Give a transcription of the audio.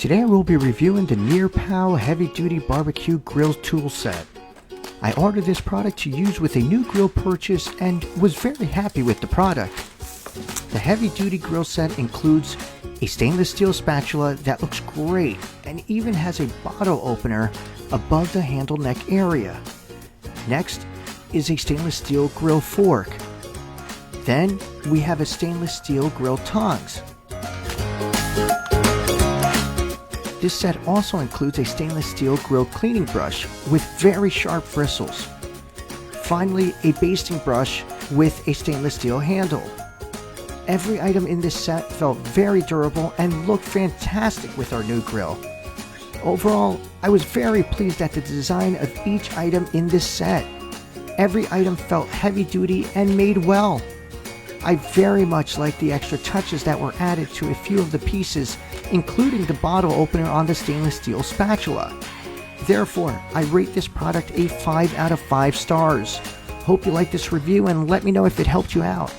Today I will be reviewing the NEARPOW Heavy Duty Barbecue Grill Tool Set. I ordered this product to use with a new grill purchase and was very happy with the product. The Heavy Duty Grill Set includes a stainless steel spatula that looks great and even has a bottle opener above the handle neck area. Next is a stainless steel grill fork. Then we have a stainless steel grill tongs. This set also includes a stainless steel grill cleaning brush with very sharp bristles. Finally, a basting brush with a stainless steel handle. Every item in this set felt very durable and looked fantastic with our new grill. Overall, I was very pleased at the design of each item in this set. Every item felt heavy duty and made well. I very much like the extra touches that were added to a few of the pieces, including the bottle opener on the stainless steel spatula. Therefore, I rate this product a 5 out of 5 stars. Hope you like this review and let me know if it helped you out.